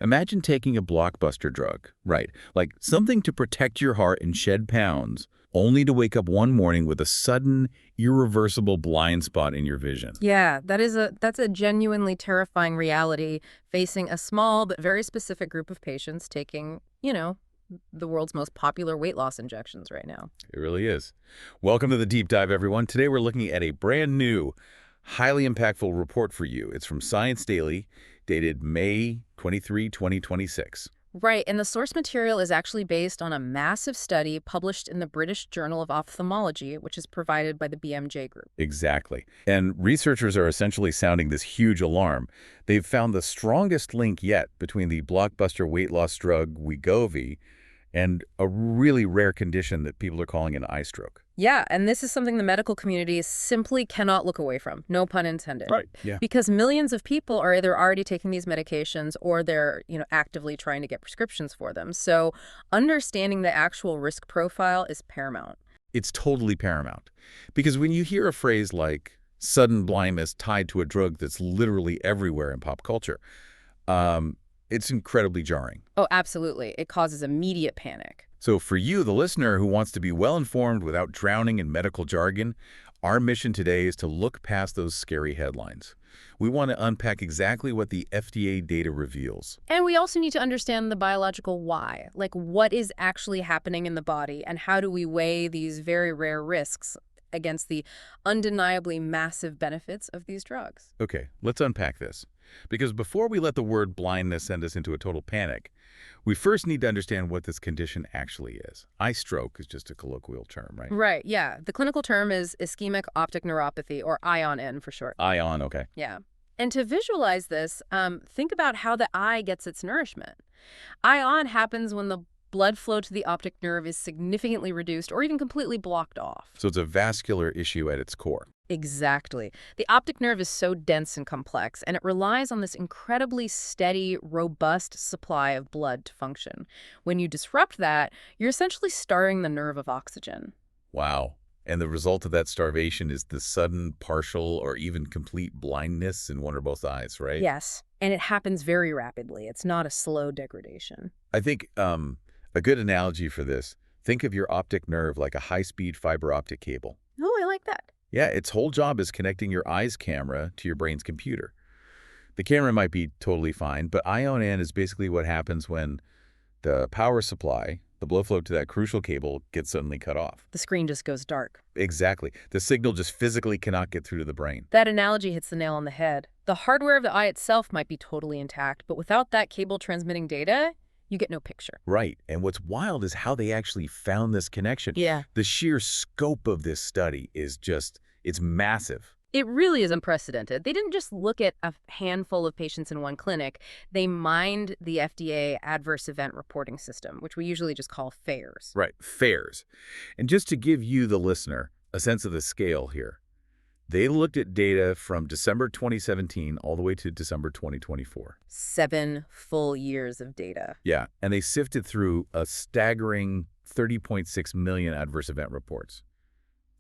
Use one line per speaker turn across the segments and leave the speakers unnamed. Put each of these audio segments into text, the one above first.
Imagine taking a blockbuster drug, right? Like something to protect your heart and shed pounds, only to wake up one morning with a sudden, irreversible blind spot in your vision.
Yeah, that's a genuinely terrifying reality facing a small but very specific group of patients taking, the world's most popular weight loss injections right now.
It really is. Welcome to the Deep Dive, everyone. Today we're looking at a brand new, highly impactful report for you. It's from Science Daily, dated May 23, 2026.
Right, and the source material is actually based on a massive study published in the British Journal of Ophthalmology, which is provided by the BMJ Group.
Exactly. And researchers are essentially sounding this huge alarm. They've found the strongest link yet between the blockbuster weight loss drug Wegovy and a really rare condition that people are calling an eye stroke.
Yeah, and this is something the medical community simply cannot look away from, no pun intended.
Right, yeah.
Because millions of people are either already taking these medications or they're, actively trying to get prescriptions for them. So understanding the actual risk profile is paramount.
It's totally paramount. Because when you hear a phrase like sudden blindness tied to a drug that's literally everywhere in pop culture, it's incredibly jarring.
Oh, absolutely. It causes immediate panic.
So for you, the listener who wants to be well-informed without drowning in medical jargon, our mission today is to look past those scary headlines. We want to unpack exactly what the FDA data reveals.
And we also need to understand the biological why, like what is actually happening in the body and how do we weigh these very rare risks against the undeniably massive benefits of these drugs.
Okay, let's unpack this. Because before we let the word blindness send us into a total panic, we first need to understand what this condition actually is. Eye stroke is just a colloquial term, right?
Right, yeah. The clinical term is ischemic optic neuropathy, or ION for short.
ION, okay.
Yeah. And to visualize this, think about how the eye gets its nourishment. ION happens when the blood flow to the optic nerve is significantly reduced or even completely blocked off.
So it's a vascular issue at its core.
Exactly. The optic nerve is so dense and complex, and it relies on this incredibly steady, robust supply of blood to function. When you disrupt that, you're essentially starving the nerve of oxygen.
Wow. And the result of that starvation is the sudden, partial, or even complete blindness in one or both eyes, right?
Yes, and it happens very rapidly. It's not a slow degradation.
I think a good analogy for this, think of your optic nerve like a high-speed fiber optic cable.
Oh, I like that.
Yeah, its whole job is connecting your eye's camera to your brain's computer. The camera might be totally fine, but ION is basically what happens when the power supply, the blood flow to that crucial cable, gets suddenly cut off.
The screen just goes dark.
Exactly. The signal just physically cannot get through to the brain.
That analogy hits the nail on the head. The hardware of the eye itself might be totally intact, but without that cable transmitting data, you get no picture.
Right. And what's wild is how they actually found this connection.
Yeah.
The sheer scope of this study is just, it's massive.
It really is unprecedented. They didn't just look at a handful of patients in one clinic. They mined the FDA adverse event reporting system, which we usually just call FAERS.
Right, FAERS. And just to give you, the listener, a sense of the scale here, they looked at data from December 2017 all the way to December 2024.
7 full years of data.
Yeah, and they sifted through a staggering 30.6 million adverse event reports.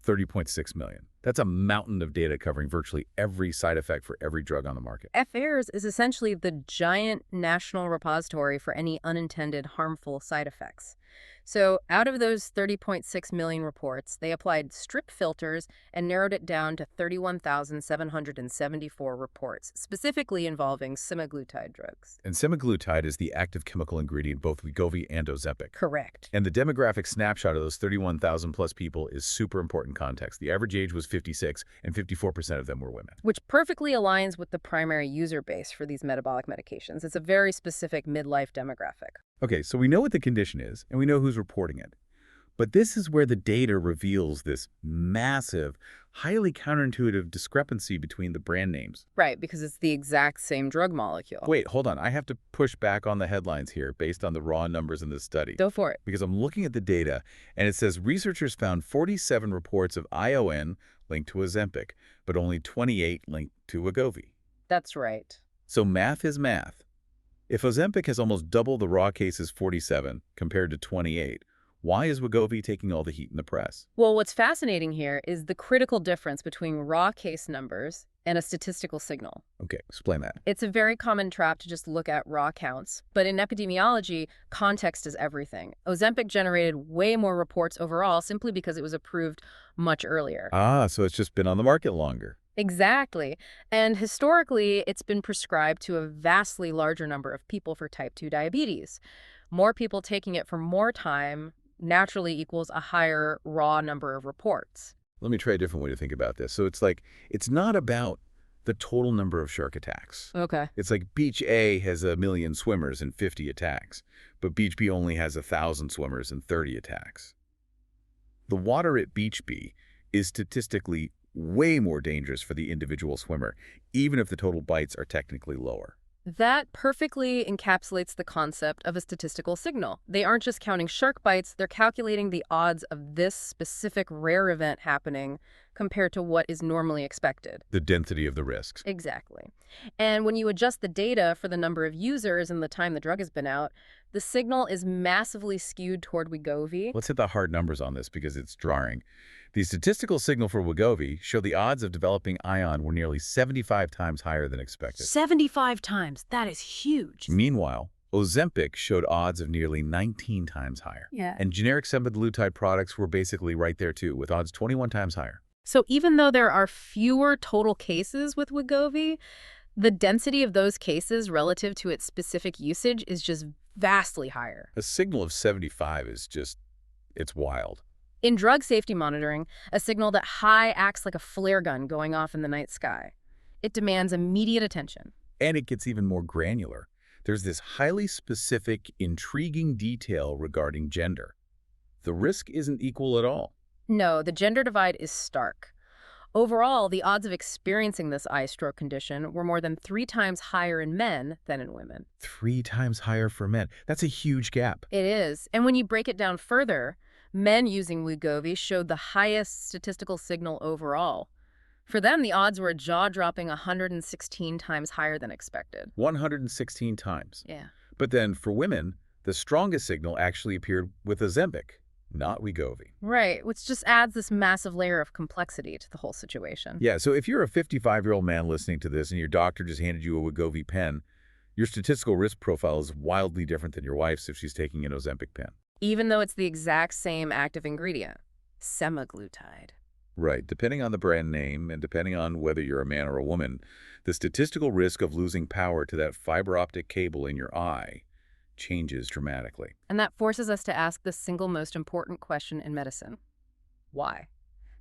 30.6 million. That's a mountain of data covering virtually every side effect for every drug on the market.
FAERS is essentially the giant national repository for any unintended harmful side effects. So out of those 30.6 million reports, they applied strip filters and narrowed it down to 31,774 reports, specifically involving semaglutide drugs.
And semaglutide is the active chemical ingredient in both Wegovy and Ozempic.
Correct.
And the demographic snapshot of those 31,000 plus people is super important context. The average age was 56, and 54% of them were women.
Which perfectly aligns with the primary user base for these metabolic medications. It's a very specific midlife demographic.
Okay, so we know what the condition is, and we know who's reporting it. But this is where the data reveals this massive, highly counterintuitive discrepancy between the brand names.
Right, because it's the exact same drug molecule.
Wait, hold on. I have to push back on the headlines here based on the raw numbers in this study.
Go for it.
Because I'm looking at the data, and it says researchers found 47 reports of ION linked to Ozempic, but only 28 linked to Wegovy.
That's right.
So math is math. If Ozempic has almost double the raw cases 47 compared to 28, why is Wegovy taking all the heat in the press?
Well, what's fascinating here is the critical difference between raw case numbers and a statistical signal.
Okay, explain that.
It's a very common trap to just look at raw counts, but in epidemiology, context is everything. Ozempic generated way more reports overall simply because it was approved much earlier.
Ah, so it's just been on the market longer.
Exactly. And historically, it's been prescribed to a vastly larger number of people for type 2 diabetes. More people taking it for more time naturally equals a higher raw number of reports.
Let me try a different way to think about this. So it's like, it's not about the total number of shark attacks.
Okay.
It's like Beach A has 1,000,000 swimmers and 50 attacks, but Beach B only has 1,000 swimmers and 30 attacks. The water at Beach B is statistically way more dangerous for the individual swimmer, even if the total bites are technically lower.
That perfectly encapsulates the concept of a statistical signal. They aren't just counting shark bites, they're calculating the odds of this specific rare event happening compared to what is normally expected.
The density of the risks.
Exactly. And when you adjust the data for the number of users and the time the drug has been out, the signal is massively skewed toward Wegovy.
Let's hit the hard numbers on this because it's jarring. The statistical signal for Wegovy showed the odds of developing ION were nearly 75 times higher than expected.
75 times. That is huge.
Meanwhile, Ozempic showed odds of nearly 19 times higher.
Yeah.
And generic semaglutide products were basically right there too, with odds 21 times higher.
So even though there are fewer total cases with Wegovy, the density of those cases relative to its specific usage is just vastly higher.
A signal of 75 is just, it's wild.
In drug safety monitoring, a signal that high acts like a flare gun going off in the night sky. It demands immediate attention.
And it gets even more granular. There's this highly specific, intriguing detail regarding gender. The risk isn't equal at all.
No, the gender divide is stark. Overall, the odds of experiencing this eye stroke condition were more than 3 times higher in men than in women.
3 times higher for men. That's a huge gap.
It is. And when you break it down further, men using Wegovy showed the highest statistical signal overall. For them, the odds were a jaw-dropping 116 times higher than expected.
116 times.
Yeah.
But then for women, the strongest signal actually appeared with Ozempic, not Wegovy.
Right, which just adds this massive layer of complexity to the whole situation.
Yeah, so if you're a 55-year-old man listening to this and your doctor just handed you a Wegovy pen, your statistical risk profile is wildly different than your wife's if she's taking an Ozempic pen.
Even though it's the exact same active ingredient, semaglutide.
Right. Depending on the brand name and depending on whether you're a man or a woman, the statistical risk of losing power to that fiber optic cable in your eye changes dramatically.
And that forces us to ask the single most important question in medicine. Why?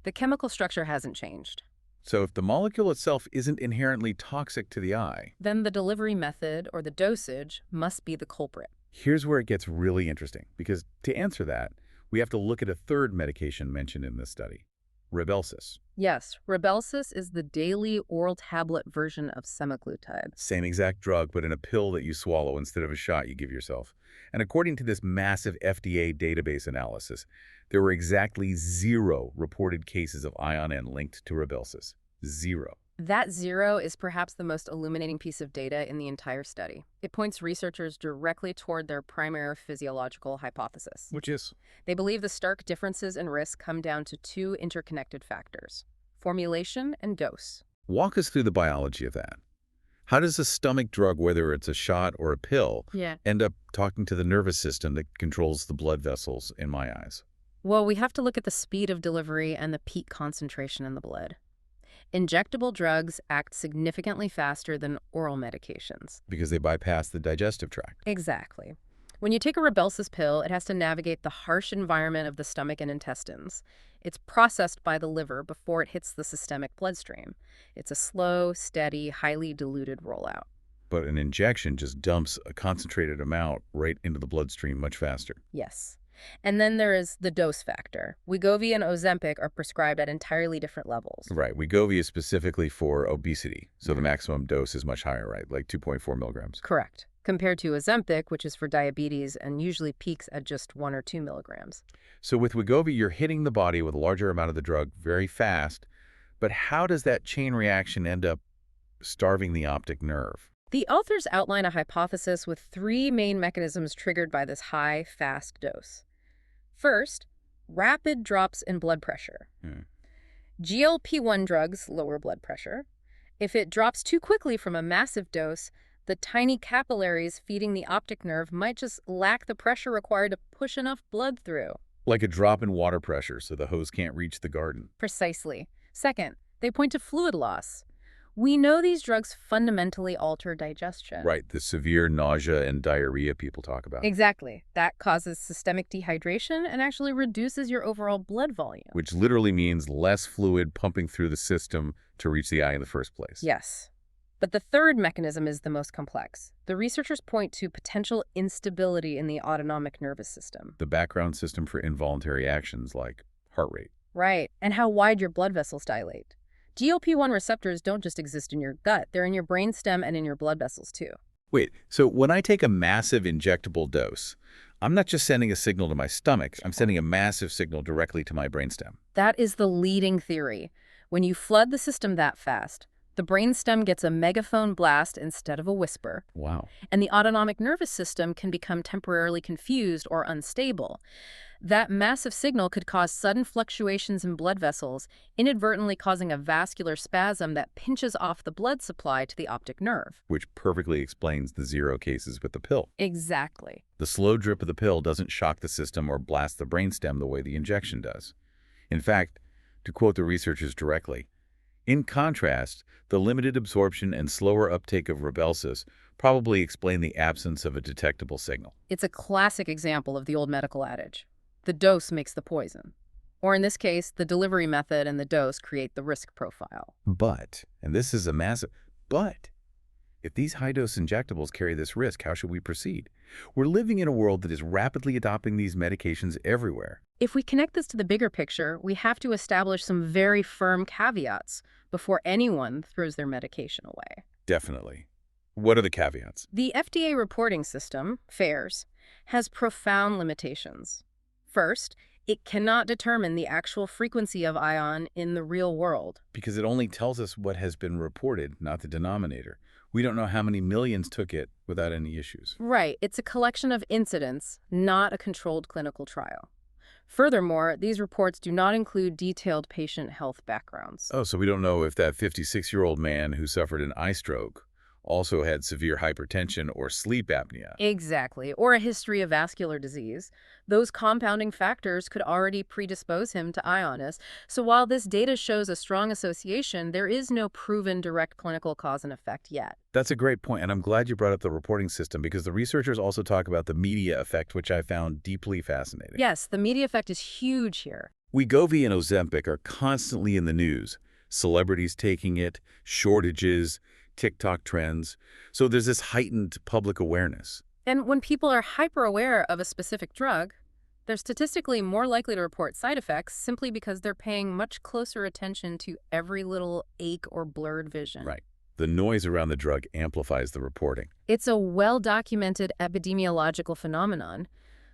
The chemical structure hasn't changed.
So if the molecule itself isn't inherently toxic to the eye,
Then the delivery method or the dosage must be the culprit.
here's where it gets really interesting, because to answer that, we have to look at a third medication mentioned in this study, Rybelsus.
Yes, Rybelsus is the daily oral tablet version of semaglutide.
Same exact drug, but in a pill that you swallow instead of a shot you give yourself. And according to this massive FDA database analysis, there were exactly 0 reported cases of ION linked to Rybelsus. 0.
That 0 is perhaps the most illuminating piece of data in the entire study. It points researchers directly toward their primary physiological hypothesis.
Which is?
They believe the stark differences in risk come down to 2 interconnected factors: formulation and dose.
Walk us through the biology of that. How does a stomach drug, whether it's a shot or a pill, end up talking to the nervous system that controls the blood vessels in my eyes?
Well, we have to look at the speed of delivery and the peak concentration in the blood. Injectable drugs act significantly faster than oral medications.
Because they bypass the digestive tract.
Exactly. When you take a Rybelsus pill, it has to navigate the harsh environment of the stomach and intestines. It's processed by the liver before it hits the systemic bloodstream. It's a slow, steady, highly diluted rollout.
But an injection just dumps a concentrated amount right into the bloodstream much faster.
Yes. And then there is the dose factor. Wegovy and Ozempic are prescribed at entirely different levels.
Right. Wegovy is specifically for obesity, so the maximum dose is much higher, right? Like 2.4 milligrams.
Correct. Compared to Ozempic, which is for diabetes and usually peaks at just 1 or 2 milligrams.
So with Wegovy, you're hitting the body with a larger amount of the drug very fast, but how does that chain reaction end up starving the optic nerve?
The authors outline a hypothesis with 3 main mechanisms triggered by this high, fast dose. First, rapid drops in blood pressure. GLP-1 drugs lower blood pressure, If it drops too quickly from a massive dose, the tiny capillaries feeding the optic nerve might just lack the pressure required to push enough blood through.
Like a drop in water pressure so the hose can't reach the garden.
Precisely. Second, they point to fluid loss. We know these drugs fundamentally alter digestion.
Right, the severe nausea and diarrhea people talk about.
Exactly. That causes systemic dehydration and actually reduces your overall blood volume.
Which literally means less fluid pumping through the system to reach the eye in the first place.
Yes. But the third mechanism is the most complex. The researchers point to potential instability in the autonomic nervous system.
The background system for involuntary actions like heart rate.
Right, and how wide your blood vessels dilate. GLP-1 receptors don't just exist in your gut, they're in your brainstem and in your blood vessels too.
Wait, so when I take a massive injectable dose, I'm not just sending a signal to my stomach, I'm sending a massive signal directly to my brainstem.
That is the leading theory. When you flood the system that fast, the brainstem gets a megaphone blast instead of a whisper,
Wow.
and the autonomic nervous system can become temporarily confused or unstable. That massive signal could cause sudden fluctuations in blood vessels, inadvertently causing a vascular spasm that pinches off the blood supply to the optic nerve.
Which perfectly explains the 0 cases with the pill.
Exactly.
The slow drip of the pill doesn't shock the system or blast the brainstem the way the injection does. In fact, to quote the researchers directly, in contrast, the limited absorption and slower uptake of Rybelsus probably explain the absence of a detectable signal.
It's a classic example of the old medical adage. The dose makes the poison. Or in this case, the delivery method and the dose create the risk profile.
But, and this is a massive but, if these high-dose injectables carry this risk, how should we proceed? We're living in a world that is rapidly adopting these medications everywhere.
If we connect this to the bigger picture, we have to establish some very firm caveats before anyone throws their medication away.
Definitely. What are the caveats?
The FDA reporting system, FAERS, has profound limitations. First, it cannot determine the actual frequency of ion in the real world.
Because it only tells us what has been reported, not the denominator. We don't know how many millions took it without any issues.
Right, it's a collection of incidents, not a controlled clinical trial. Furthermore, these reports do not include detailed patient health backgrounds.
Oh, so we don't know if that 56-year-old man who suffered an eye stroke also had severe hypertension or sleep apnea.
Exactly, or a history of vascular disease. Those compounding factors could already predispose him to eye illness. So while this data shows a strong association, there is no proven direct clinical cause and effect yet.
That's a great point, and I'm glad you brought up the reporting system because the researchers also talk about the media effect, which I found deeply fascinating.
Yes, the media effect is huge here.
Wegovy and Ozempic are constantly in the news. Celebrities taking it, shortages, TikTok trends. So there's this heightened public awareness.
And when people are hyper-aware of a specific drug, they're statistically more likely to report side effects simply because they're paying much closer attention to every little ache or blurred vision.
Right. The noise around the drug amplifies the reporting.
It's a well-documented epidemiological phenomenon.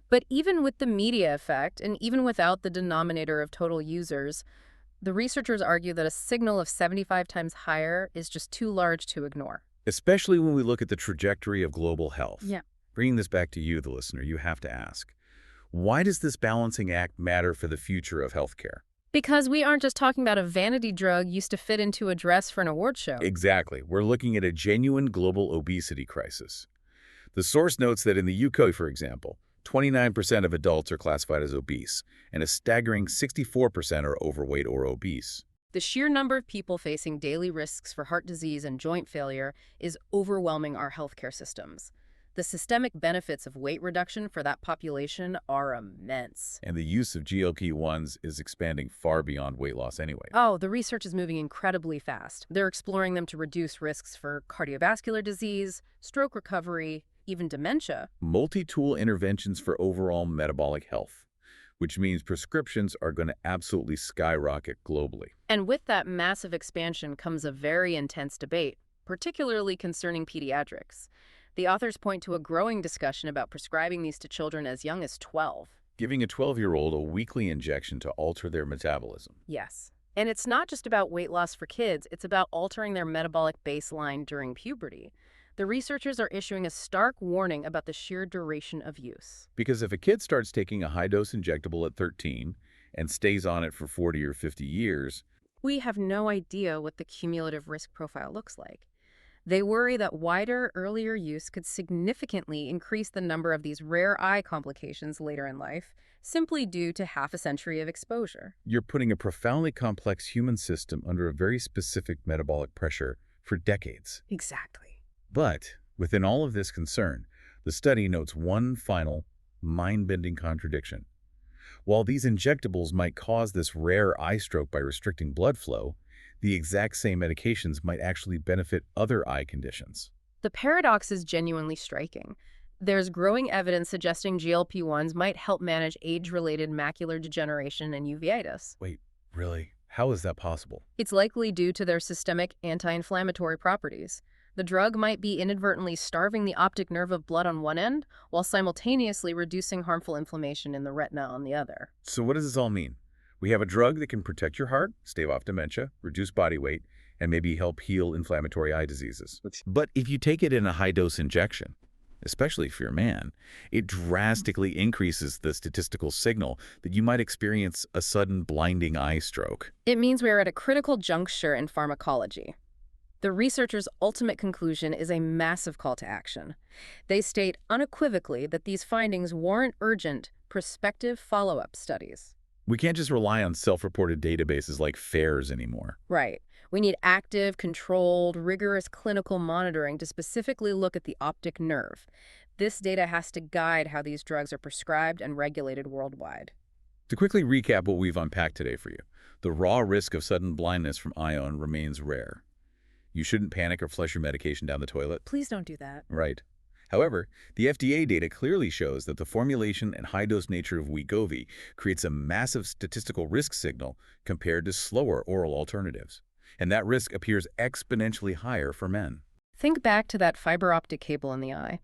But even with the media effect, and even without the denominator of total users, the researchers argue that a signal of 75 times higher is just too large to ignore.
Especially when we look at the trajectory of global health.
Yeah.
Bringing this back to you, the listener, you have to ask, why does this balancing act matter for the future of healthcare?
Because we aren't just talking about a vanity drug used to fit into a dress for an award show.
Exactly. We're looking at a genuine global obesity crisis. The source notes that in the UK, for example, 29% of adults are classified as obese, and a staggering 64% are overweight or obese.
The sheer number of people facing daily risks for heart disease and joint failure is overwhelming our healthcare systems. The systemic benefits of weight reduction for that population are immense.
And the use of GLP-1s is expanding far beyond weight loss anyway.
Oh, the research is moving incredibly fast. They're exploring them to reduce risks for cardiovascular disease, stroke recovery, even dementia.
Multi-tool interventions for overall metabolic health, which means prescriptions are going to absolutely skyrocket globally.
And with that massive expansion comes a very intense debate, particularly concerning pediatrics. The authors point to a growing discussion about prescribing these to children as young as 12.
Giving a 12-year-old a weekly injection to alter their metabolism.
Yes. And it's not just about weight loss for kids, it's about altering their metabolic baseline during puberty. The researchers are issuing a stark warning about the sheer duration of use.
Because if a kid starts taking a high-dose injectable at 13 and stays on it for 40 or 50 years,
We have no idea what the cumulative risk profile looks like. They worry that wider, earlier use could significantly increase the number of these rare eye complications later in life, simply due to half a century of exposure.
You're putting a profoundly complex human system under a very specific metabolic pressure for decades.
Exactly.
But within all of this concern, the study notes one final, mind-bending contradiction. While these injectables might cause this rare eye stroke by restricting blood flow, the exact same medications might actually benefit other eye conditions.
The paradox is genuinely striking. There's growing evidence suggesting GLP-1s might help manage age-related macular degeneration and uveitis.
Wait, really? How is that possible?
It's likely due to their systemic anti-inflammatory properties. The drug might be inadvertently starving the optic nerve of blood on one end, while simultaneously reducing harmful inflammation in the retina on the other.
So what does this all mean? We have a drug that can protect your heart, stave off dementia, reduce body weight, and maybe help heal inflammatory eye diseases. But if you take it in a high-dose injection, especially if you're a man, it drastically increases the statistical signal that you might experience a sudden blinding eye stroke.
It means we're at a critical juncture in pharmacology. The researchers' ultimate conclusion is a massive call to action. They state unequivocally that these findings warrant urgent, prospective follow-up studies.
We can't just rely on self-reported databases like FAERS anymore.
Right. We need active, controlled, rigorous clinical monitoring to specifically look at the optic nerve. This data has to guide how these drugs are prescribed and regulated worldwide.
To quickly recap what we've unpacked today for you, the raw risk of sudden blindness from ion remains rare. You shouldn't panic or flush your medication down the toilet.
Please don't do that.
Right. However, the FDA data clearly shows that the formulation and high-dose nature of Wegovy creates a massive statistical risk signal compared to slower oral alternatives. And that risk appears exponentially higher for men.
Think back to that fiber optic cable in the eye.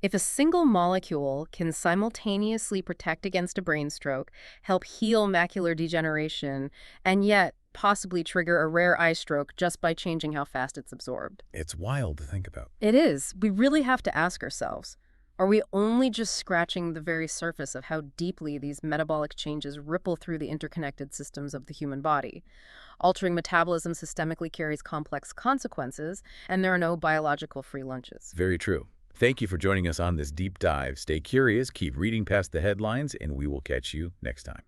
If a single molecule can simultaneously protect against a brain stroke, help heal macular degeneration, and yet possibly trigger a rare eye stroke just by changing how fast it's absorbed.
It's wild to think about.
It is. We really have to ask ourselves, are we only just scratching the very surface of how deeply these metabolic changes ripple through the interconnected systems of the human body? Altering metabolism systemically carries complex consequences, and there are no biological free lunches.
Very true. Thank you for joining us on this deep dive. Stay curious, keep reading past the headlines, and we will catch you next time.